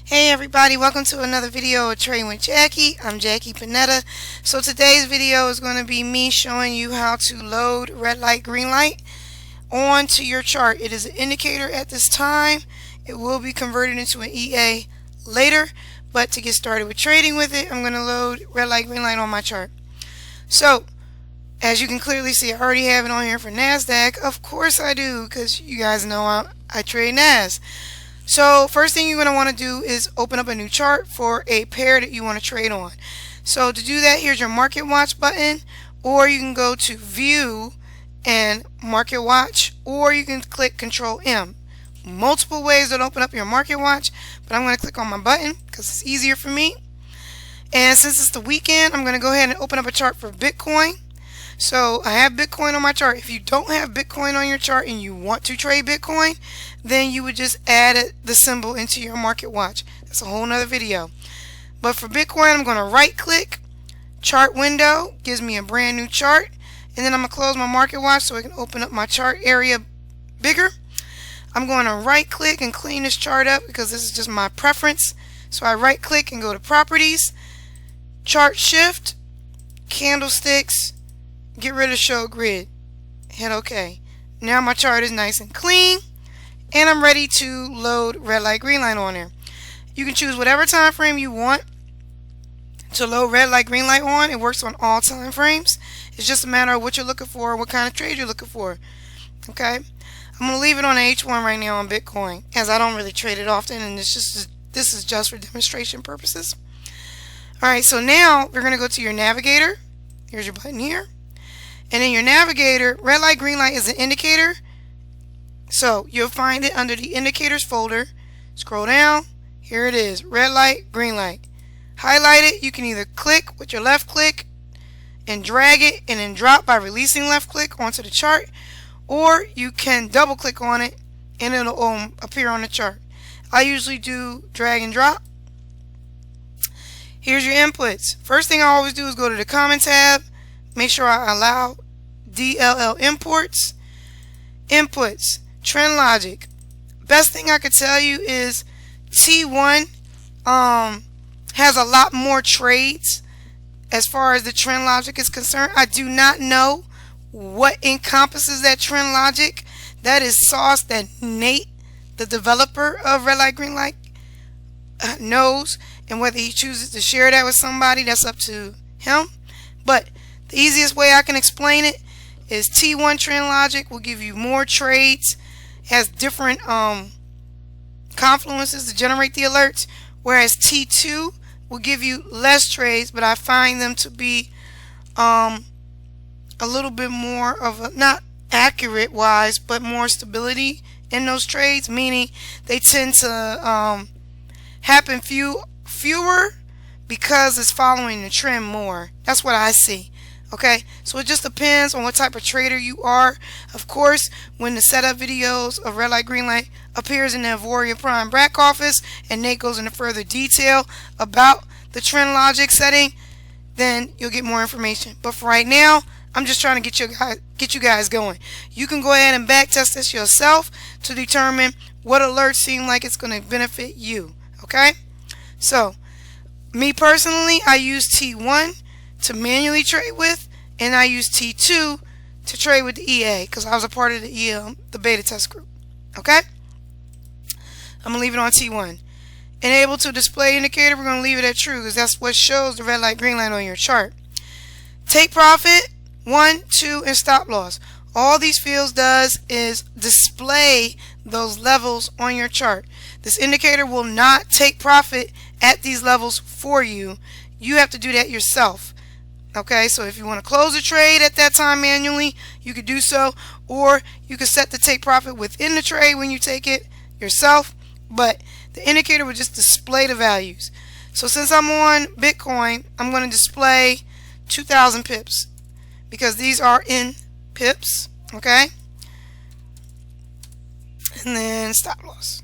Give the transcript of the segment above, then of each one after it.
Hey everybody, welcome to another video of Trading with Jackie. I'm Jackie Panetta. So today's video is going to be me showing you how to load red light, green light onto your chart. It is an indicator at this time. It will be converted into an EA later, but to get started with trading with it, I'm going to load red light, green light on my chart. So as you can clearly see, I already have it on here for NASDAQ. Of course I do, because you guys know I trade NAS. So first thing you're going to want to do is open up a new chart for a pair that you want to trade on. So to do that, here's your Market Watch button, or you can go to View and Market Watch, or you can click Control M. Multiple ways to open up your Market Watch, but I'm going to click on my button because it's easier for me. And since it's the weekend, I'm going to go ahead and open up a chart for Bitcoin. So I have Bitcoin on my chart. If you don't have Bitcoin on your chart and you want to trade Bitcoin, then you would just add the symbol into your Market Watch. That's a whole nother video. But for Bitcoin, I'm going to right click, chart window, gives me a brand new chart. And then I'm going to close my Market Watch so I can open up my chart area bigger. I'm going to right click and clean this chart up because this is just my preference. So I right click and go to Properties, Chart Shift, Candlesticks, get rid of Show Grid, hit OK. Now my chart is nice and clean, and I'm ready to load red light, green light on there. You can choose whatever time frame you want to load red light, green light on. It works on all time frames. It's just a matter of what you're looking for, what kind of trade you're looking for. Okay, I'm going to leave it on H1 right now on Bitcoin, as I don't really trade it often, and this is just for demonstration purposes. Alright, so now we're going to go to your navigator. Here's your button here. And in your navigator, red light, green light is an indicator. So you'll find it under the indicators folder. Scroll down. Here it is. Red light, green light. Highlight it. You can either click with your left click and drag it and then drop by releasing left click onto the chart. Or you can double click on it and it'll appear on the chart. I usually do drag and drop. Here's your inputs. First thing I always do is go to the comment tab. Make sure I allow DLL imports. Inputs. Trend logic. Best thing I could tell you is T1 has a lot more trades as far as the trend logic is concerned. I do not know what encompasses that trend logic. That is sauce that Nate, the developer of red light, green light, knows, and whether he chooses to share that with somebody, that's up to him. But the easiest way I can explain it is T1 trend logic will give you more trades, has different confluences to generate the alerts, whereas T2 will give you less trades, but I find them to be a little bit more of a, not accurate wise, but more stability in those trades, meaning they tend to happen fewer because it's following the trend more. That's what I see. Okay, so it just depends on what type of trader you are. Of course, when the setup videos of red light, green light appears in the Avoria Prime back office and Nate goes into further detail about the trend logic setting, then you'll get more information. But for right now, I'm just trying to get you guys going. You can go ahead and back test this yourself to determine what alerts seem like it's going to benefit you. Okay, so me personally, I use T1 to manually trade with, and I use T2 to trade with the EA because I was a part of the beta test group. Okay, I'm gonna leave it on T1. Enable to display indicator, we're gonna leave it at true because that's what shows the red light, green light on your chart. Take profit, 1, 2, and stop loss. All these fields does is display those levels on your chart. This indicator will not take profit at these levels for you. You have to do that yourself. Okay, so if you want to close a trade at that time manually, you could do so, or you could set the take profit within the trade when you take it yourself, but the indicator will just display the values. So since I'm on Bitcoin, I'm going to display 2,000 pips because these are in pips. Okay, and then stop loss.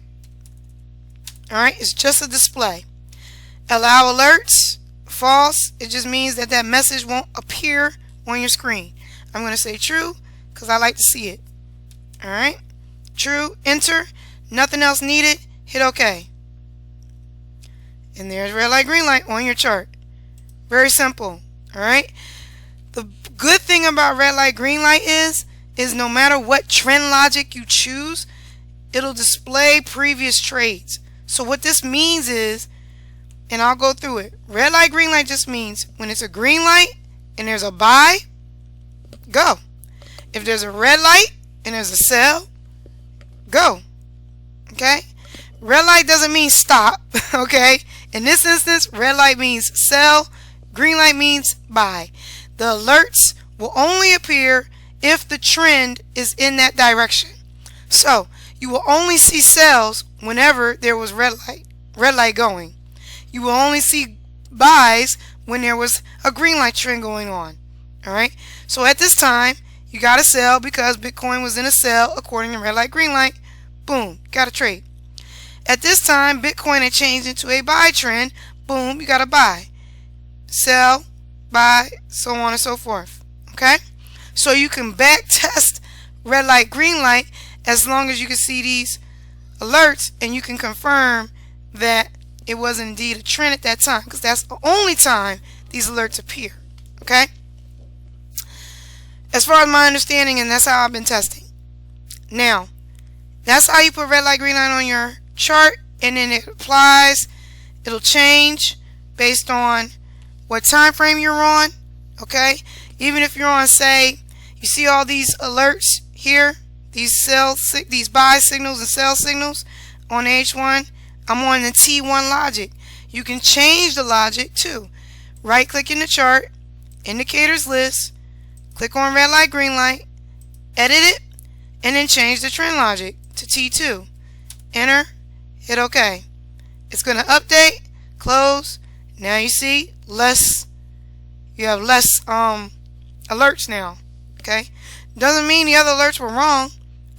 Alright, it's just a display. Allow alerts. False, it just means that that message won't appear on your screen. I'm going to say true because I like to see it. Alright, true, enter, nothing else needed, hit OK. And there's red light, green light on your chart. Very simple. Alright? The good thing about red light, green light is no matter what trend logic you choose, it'll display previous trades. So what this means is, and I'll go through it, red light, green light just means when it's a green light and there's a buy, go. If there's a red light and there's a sell, go. Okay? Red light doesn't mean stop. Okay? In this instance, red light means sell, green light means buy. The alerts will only appear if the trend is in that direction. So you will only see sells whenever there was red light going. You will only see buys when there was a green light trend going on. Alright? So at this time, you got to sell because Bitcoin was in a sell according to red light, green light. Boom, got to trade. At this time, Bitcoin had changed into a buy trend. Boom, you got to buy. Sell, buy, so on and so forth. Okay? So you can back test red light, green light as long as you can see these alerts and you can confirm that it was indeed a trend at that time, because that's the only time these alerts appear. Okay? As far as my understanding, and that's how I've been testing. Now, that's how you put red light, green light on your chart, and then it applies. It'll change based on what time frame you're on. Okay? Even if you're on, say, you see all these alerts here, these buy signals and sell signals on H1. I'm on the T1 logic. You can change the logic too. Right click in the chart, indicators list, click on red light, green light, edit it, and then change the trend logic to T2. Enter, hit OK. It's going to update, close. Now you see you have less alerts now. Okay? Doesn't mean the other alerts were wrong.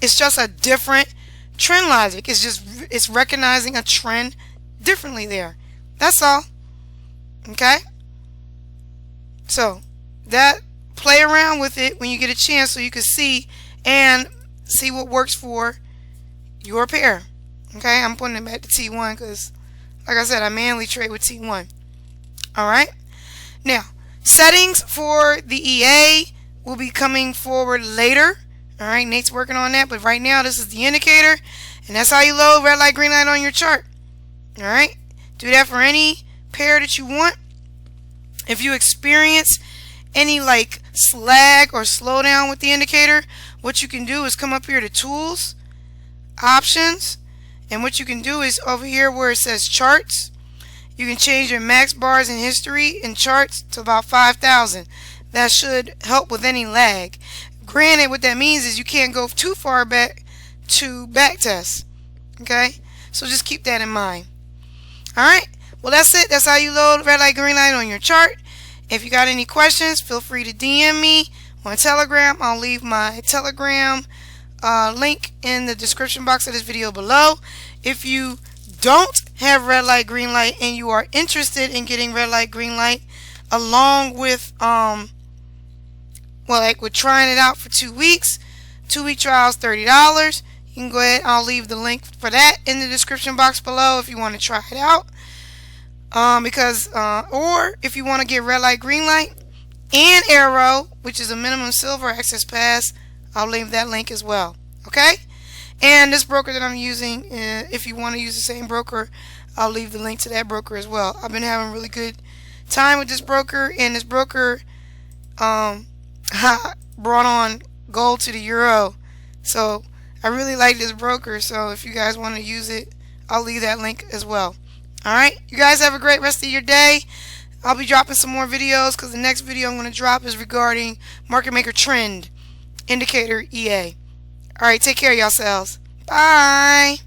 It's just a different trend logic. It's recognizing a trend differently there. That's all. Okay? So that, play around with it when you get a chance so you can see what works for your pair. Okay? I'm putting it back to T1 because, like I said, I mainly trade with T1. Alright? Now, settings for the EA will be coming forward later. Alright, Nate's working on that, but right now this is the indicator, and that's how you load red light, green light on your chart. Alright, do that for any pair that you want. If you experience any like slag or slowdown with the indicator, what you can do is come up here to tools, options, and what you can do is over here where it says charts, you can change your max bars in history and charts to about 5,000. That should help with any lag. Granted, what that means is you can't go too far back to back test. Okay? So just keep that in mind. Alright? Well, that's it. That's how you load red light, green light on your chart. If you got any questions, feel free to DM me on Telegram. I'll leave my Telegram link in the description box of this video below. If you don't have red light, green light, and you are interested in getting red light, green light along with like with trying it out for 2 weeks, 2-week trials, $30. You can go ahead, I'll leave the link for that in the description box below if you want to try it out. Or if you want to get red light, green light and arrow, which is a minimum silver access pass, I'll leave that link as well. Okay? And this broker that I'm using, if you want to use the same broker, I'll leave the link to that broker as well. I've been having really good time with this broker, and this broker brought on gold to the euro. So I really like this broker, so if you guys want to use it, I'll leave that link as well. Alright, you guys have a great rest of your day. I'll be dropping some more videos because the next video I'm going to drop is regarding market maker trend indicator EA. Alright, take care of yourselves. Bye.